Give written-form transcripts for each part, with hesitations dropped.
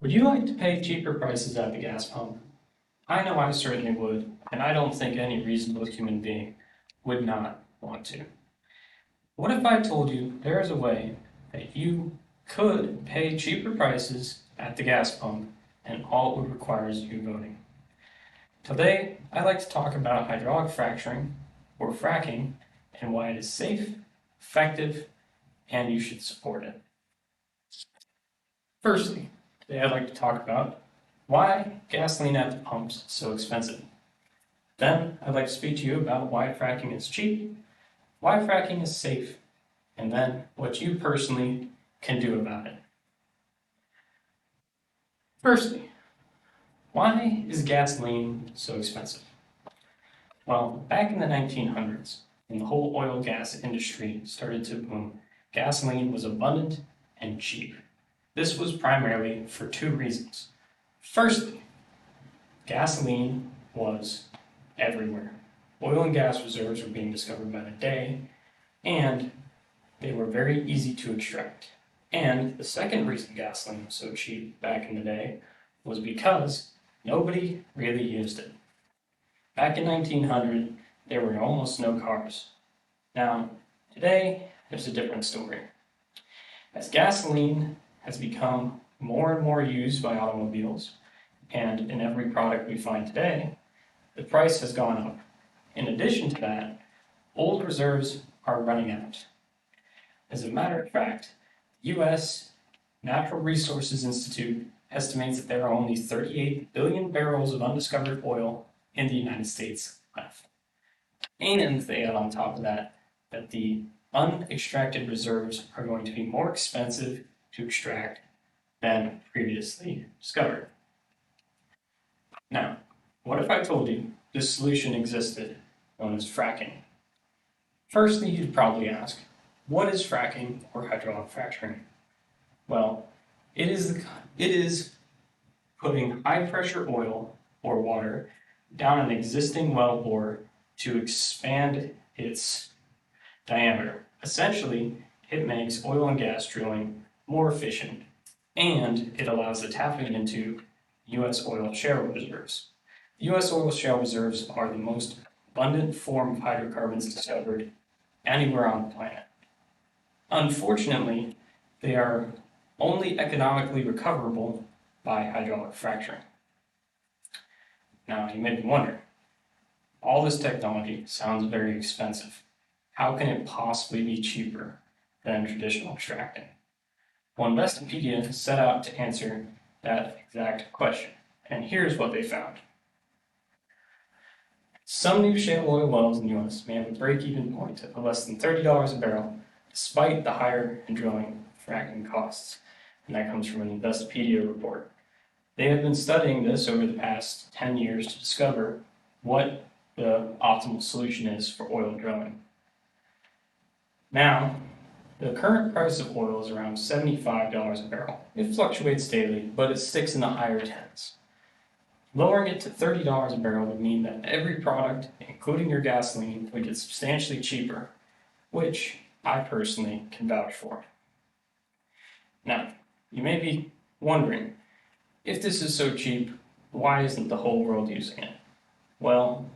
Would you like to pay cheaper prices at the gas pump? I know I certainly would, and I don't think any reasonable human being would not want to. What if I told you there is a way that you could pay cheaper prices at the gas pump and all it would require is you voting? Today, I'd like to talk about hydraulic fracturing, or fracking, and why it is safe, effective, and you should support it. Firstly, today I'd like to talk about why gasoline at the pumps is so expensive. Then I'd like to speak to you about why fracking is cheap, why fracking is safe, and then what you personally can do about it. Firstly, why is gasoline so expensive? Well, back in the 1900s, when the whole oil gas industry started to boom, gasoline was abundant and cheap. This was primarily for two reasons. Firstly, gasoline was everywhere. Oil and gas reserves were being discovered by the day, and they were very easy to extract. And the second reason gasoline was so cheap back in the day was because nobody really used it. Back in 1900, there were almost no cars. Now, today, there's a different story. As gasoline has become more and more used by automobiles, and in every product we find today, the price has gone up. In addition to that, old reserves are running out. As a matter of fact, the U.S. Natural Resources Institute estimates that there are only 38 billion barrels of undiscovered oil in the United States left. And they add on top of that the unextracted reserves are going to be more expensive to extract than previously discovered. Now, what if I told you this solution existed, known as fracking? Firstly, you'd probably ask, what is fracking or hydraulic fracturing? Well, it is putting high pressure oil or water down an existing well bore to expand its diameter. Essentially, it makes oil and gas drilling more efficient, and it allows the tapping into U.S. oil shale reserves. U.S. oil shale reserves are the most abundant form of hydrocarbons discovered anywhere on the planet. Unfortunately, they are only economically recoverable by hydraulic fracturing. Now, you may be wondering, all this technology sounds very expensive. How can it possibly be cheaper than traditional extracting? Well, Investopedia set out to answer that exact question, and here's what they found. Some new shale oil wells in the U.S. may have a break-even point of less than $30 a barrel, despite the higher drilling fracking costs, and that comes from an Investopedia report. They have been studying this over the past 10 years to discover what the optimal solution is for oil drilling. Now, the current price of oil is around $75 a barrel. It fluctuates daily, but it sticks in the higher tens. Lowering it to $30 a barrel would mean that every product, including your gasoline, would get substantially cheaper, which I personally can vouch for. Now, you may be wondering, if this is so cheap, why isn't the whole world using it? Well,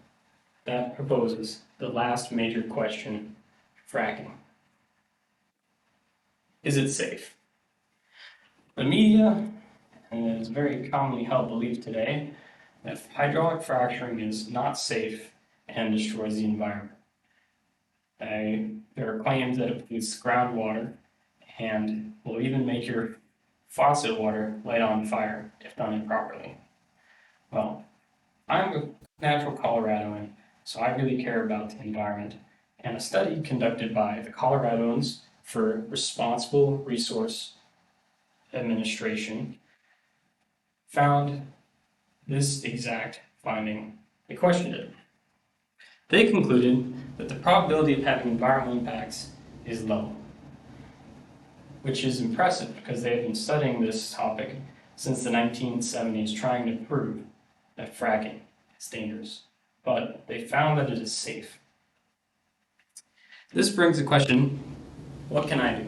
that proposes the last major question, fracking. Is it safe? The media, and it is very commonly held belief today, that hydraulic fracturing is not safe and destroys the environment. There are claims that it pollutes groundwater and will even make your faucet water light on fire if done improperly. Well, I'm a natural Coloradoan, so I really care about the environment, and a study conducted by the Coloradoans for Responsible Resource Administration found this exact finding. They questioned it. They concluded that the probability of having environmental impacts is low, which is impressive because they have been studying this topic since the 1970s, trying to prove that fracking is dangerous. But they found that it is safe. This brings the question, what can I do?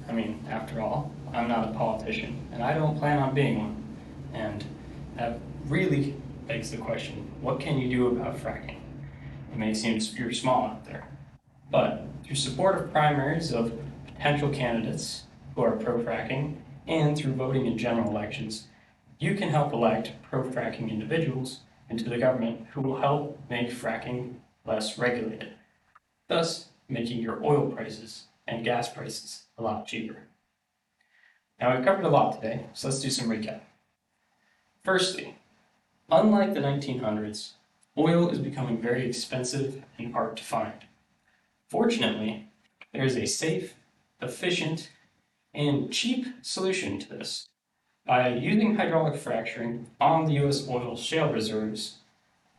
I mean, after all, I'm not a politician, and I don't plan on being one. And that really begs the question, what can you do about fracking? It may seem you're small out there, but through supportive primaries of potential candidates who are pro-fracking and through voting in general elections, you can help elect pro-fracking individuals into the government who will help make fracking less regulated, thus making your oil prices and gas prices a lot cheaper. Now, we've covered a lot today, so let's do some recap. Firstly, unlike the 1900s, oil is becoming very expensive and hard to find. Fortunately, there is a safe, efficient, and cheap solution to this. By using hydraulic fracturing on the U.S. oil shale reserves,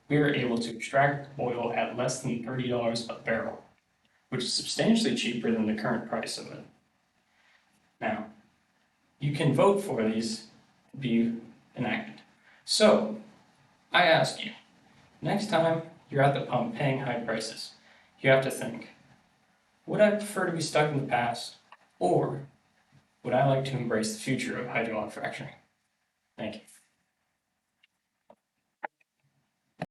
we are able to extract oil at less than $30 a barrel, which is substantially cheaper than the current price of it. Now, you can vote for these to be enacted. So, I ask you, next time you're at the pump paying high prices, you have to think, would I prefer to be stuck in the past, or would I like to embrace the future of hydraulic fracturing? Thank you.